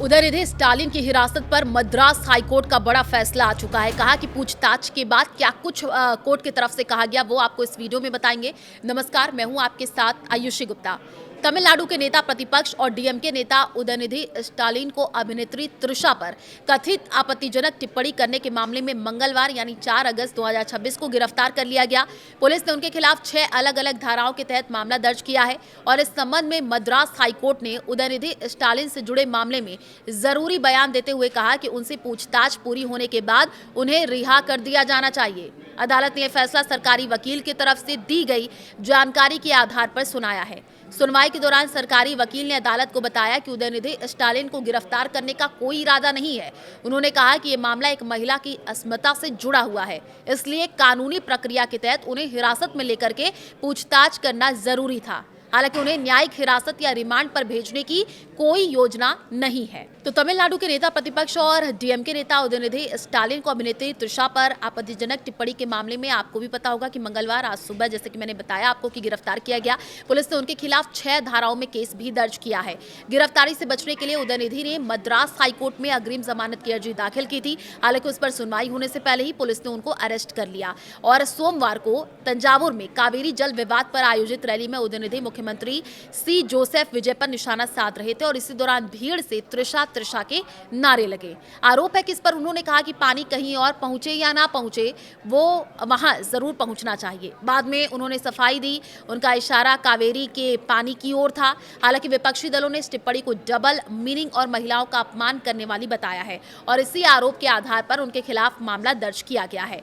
उदयनिधि स्टालिन की हिरासत पर मद्रास हाईकोर्ट का बड़ा फैसला आ चुका है। कहा कि पूछताछ के बाद क्या कुछ कोर्ट की तरफ से कहा गया वो आपको इस वीडियो में बताएंगे। नमस्कार, मैं हूं आपके साथ आयुषी गुप्ता। तमिलनाडु के नेता प्रतिपक्ष और डीएमके नेता उदयनिधि स्टालिन को अभिनेत्री तृषा पर कथित आपत्तिजनक टिप्पणी करने के मामले में मंगलवार यानी 4 अगस्त 2026 को गिरफ्तार कर लिया गया। पुलिस ने उनके खिलाफ 6 अलग-अलग धाराओं के तहत मामला दर्ज किया है और इस संबंध में मद्रास हाईकोर्ट ने उदयनिधि स्टालिन से जुड़े मामले में जरूरी बयान देते हुए कहा कि उनसे पूछताछ पूरी होने के बाद उन्हें रिहा कर दिया जाना चाहिए। अदालत ने यह फैसला सरकारी वकील की तरफ से दी गई जानकारी के आधार पर सुनाया है। सुनवाई के दौरान सरकारी वकील ने अदालत को बताया कि उदयनिधि स्टालिन को गिरफ्तार करने का कोई इरादा नहीं है। उन्होंने कहा कि यह मामला एक महिला की अस्मिता से जुड़ा हुआ है, इसलिए कानूनी प्रक्रिया के तहत उन्हें हिरासत में लेकर के पूछताछ करना जरूरी था। हालांकि उन्हें न्यायिक हिरासत या रिमांड पर भेजने की कोई योजना नहीं है। तो तमिलनाडु के नेता प्रतिपक्ष और डीएमके नेता उदयनिधि स्टालिन को अभिनेत्री तृषा पर आपत्तिजनक टिप्पणी के मामले में आपको भी पता होगा कि मंगलवार आज सुबह, जैसे कि मैंने बताया आपको, कि गिरफ्तार किया गया। पुलिस ने उनके खिलाफ 6 धाराओं में केस भी दर्ज किया है। गिरफ्तारी से बचने के लिए उदयनिधि ने मद्रास हाईकोर्ट में अग्रिम जमानत की अर्जी दाखिल की थी। हालांकि उस पर सुनवाई होने से पहले ही पुलिस ने उनको अरेस्ट कर लिया और सोमवार को तंजावुर में कावेरी जल विवाद पर आयोजित रैली में उदयनिधि मुख्यमंत्री सी जोसेफ विजय पर निशाना साध रहे थे और इसी दौरान भीड़ से तृषा तृषा के नारे लगे। आरोप है कि इस पर उन्होंने कहा कि पानी कहीं और पहुंचे या ना पहुंचे, वो वहां जरूर पहुंचना चाहिए। बाद में उन्होंने सफाई दी, उनका इशारा कावेरी के पानी की ओर था। हालांकि विपक्षी दलों ने इस टिप्पणी को डबल मीनिंग और महिलाओं का अपमान करने वाली बताया है और इसी आरोप के आधार पर उनके खिलाफ मामला दर्ज किया गया है।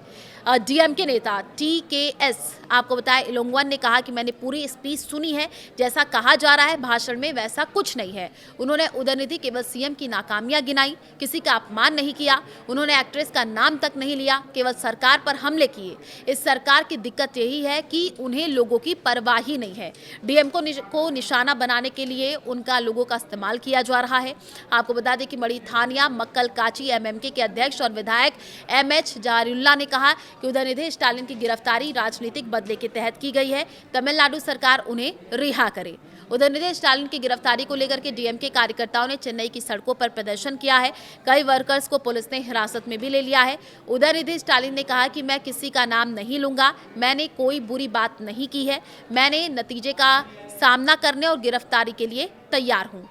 डीएमके नेता टीकेएस आपको बताया इलोंगवन ने कहा कि मैंने पूरी स्पीच सुनी है, जैसा कहा जा रहा है भाषण में वैसा कुछ नहीं है। उन्होंने उदयनिधि केवल सीएम की नाकामियां गिनाई, किसी का अपमान नहीं किया। उन्होंने एक्ट्रेस का नाम तक नहीं लिया, केवल सरकार पर हमले किए। इस सरकार की दिक्कत यही है कि उन्हें लोगों की परवाह ही नहीं है। डीएम को निशाना बनाने के लिए उनका लोगों का इस्तेमाल किया जा रहा है। आपको बता दें कि मड़ी थानिया मक्कल काची एमएमके के अध्यक्ष और विधायक एमएच जहारुल्ला ने कहा कि उदयनिधि स्टालिन की गिरफ्तारी राजनीतिक बदले के तहत की गई है। तमिलनाडु सरकार उन्हें रिहा करे। उदयनिधि स्टालिन की गिरफ्तारी को लेकर के डीएमके कार्यकर्ताओं ने चेन्नई की सड़कों पर प्रदर्शन किया है। कई वर्कर्स को पुलिस ने हिरासत में भी ले लिया है। उदयनिधि स्टालिन ने कहा कि मैं किसी का नाम नहीं लूंगा, मैंने कोई बुरी बात नहीं की है, मैंने नतीजे का सामना करने और गिरफ्तारी के लिए तैयार हूं।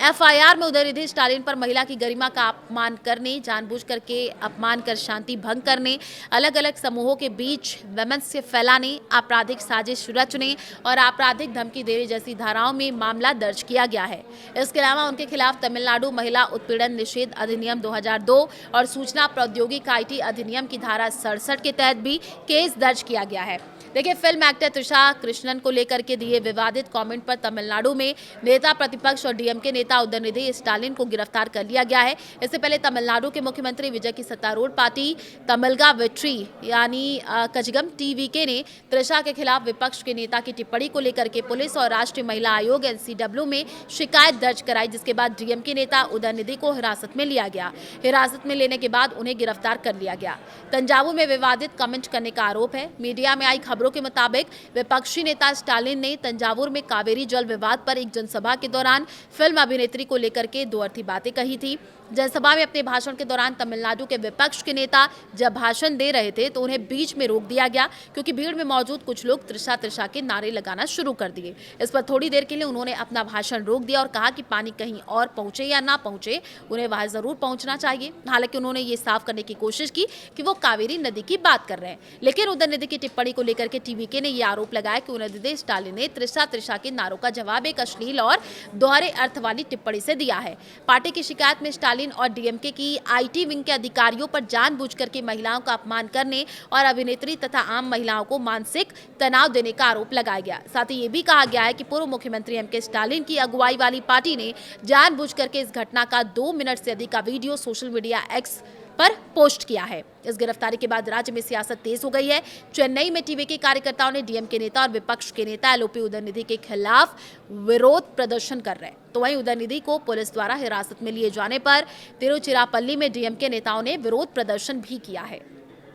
एफआईआर में उदयनिधि स्टालिन पर महिला की गरिमा का अपमान करने, जानबूझ करके अपमान कर शांति भंग करने, अलग अलग समूहों के बीच वैमनस्य फैलाने, आपराधिक साजिश रचने और आपराधिक धमकी देने जैसी धाराओं में मामला दर्ज किया गया है। इसके अलावा उनके खिलाफ तमिलनाडु महिला उत्पीड़न निषेध अधिनियम 2002 और सूचना प्रौद्योगिकी आईटी अधिनियम की धारा 67 के तहत भी केस दर्ज किया गया है। देखिए, फिल्म एक्टर तृषा कृष्णन को लेकर के दिए विवादित कमेंट पर तमिलनाडु में नेता प्रतिपक्ष और डीएमके नेता उदयनिधि स्टालिन को गिरफ्तार कर लिया गया है। इससे पहले तमिलनाडु के मुख्यमंत्री विजय की सत्तारूढ़ पार्टी तमिलगा वेट्री यानी कजगम टीवीके ने तृषा के खिलाफ विपक्ष के नेता की टिप्पणी को लेकर के पुलिस और राष्ट्रीय महिला आयोग एनसीडब्ल्यू में शिकायत दर्ज कराई, जिसके बाद डीएमके नेता उदयनिधि को हिरासत में लिया गया। हिरासत में लेने के बाद उन्हें गिरफ्तार कर लिया गया। तंजावुर में विवादित कमेंट करने का आरोप है। मीडिया में आई खबरों के मुताबिक विपक्षी नेता स्टालिन ने तंजावुर में कावेरी जल विवाद पर एक जनसभा के दौरान फिल्म अभिनेत्री को लेकर के दो अर्थी बातें कही थी। जनसभा में अपने भाषण के दौरान तमिलनाडु के विपक्ष के नेता जब भाषण दे रहे थे तो उन्हें बीच में रोक दिया गया, क्योंकि भीड़ में मौजूद कुछ लोग तृषा तृषा के नारे लगाना शुरू कर दिए। इस पर थोड़ी देर के लिए उन्होंने अपना भाषण रोक दिया और कहा कि पानी कहीं और पहुंचे या ना पहुंचे, उन्हें वहां जरूर पहुंचना चाहिए। हालांकि उन्होंने ये साफ करने की कोशिश की कि वो कावेरी नदी की बात कर रहे हैं, लेकिन उदयनिधि की टिप्पणी को लेकर के टीवीके ने यह आरोप लगाया कि उदयनिधि स्टालिन ने तृषा तृषा के नारों का जवाब एक अश्लील और दोहरे अर्थ वाली टिप्पणी से दिया है। पार्टी की शिकायत में स्टालिन और डीएमके की आईटी विंग के अधिकारियों पर जानबूझ करके महिलाओं का अपमान करने और अभिनेत्री तथा आम महिलाओं को मानसिक तनाव देने का आरोप लगाया गया। साथ ही ये भी कहा गया है कि पूर्व मुख्यमंत्री एमके स्टालिन की अगुवाई वाली पार्टी ने जानबूझ करके इस घटना का 2 मिनट से अधिक का वीडियो सोशल मीडिया एक्स पर पोस्ट किया है। इस गिरफ्तारी के बाद राज्य में सियासत तेज हो गई है। चेन्नई में टीवीके कार्यकर्ताओं ने डीएमके नेता और विपक्ष के नेता एलओपी उदयनिधि के खिलाफ विरोध प्रदर्शन कर रहे हैं। तो वहीं उदयनिधि को पुलिस द्वारा हिरासत में लिए जाने पर तिरुचिरापल्ली में डीएमके नेताओं ने विरोध प्रदर्शन भी किया है।